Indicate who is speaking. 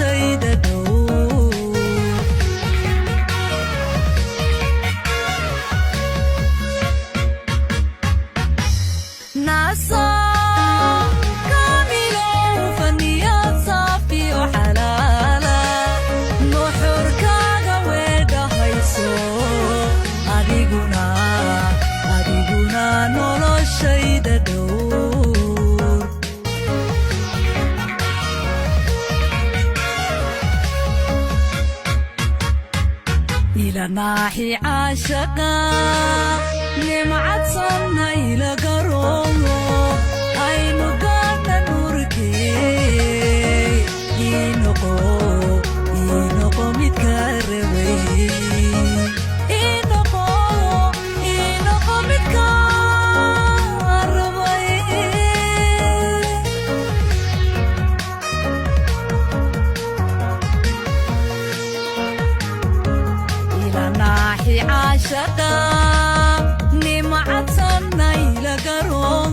Speaker 1: noloshayda dhow naaso kaamilow faniyad saafi oo xalaala nuxurkaaga weedhahayso adiguna noloshayda dhowr ila naaxi caashaqa nimcadsanna ila garoomo aynu gaadha nurkee inoqo midka rabay عاشقا نمعت صنّي لقرون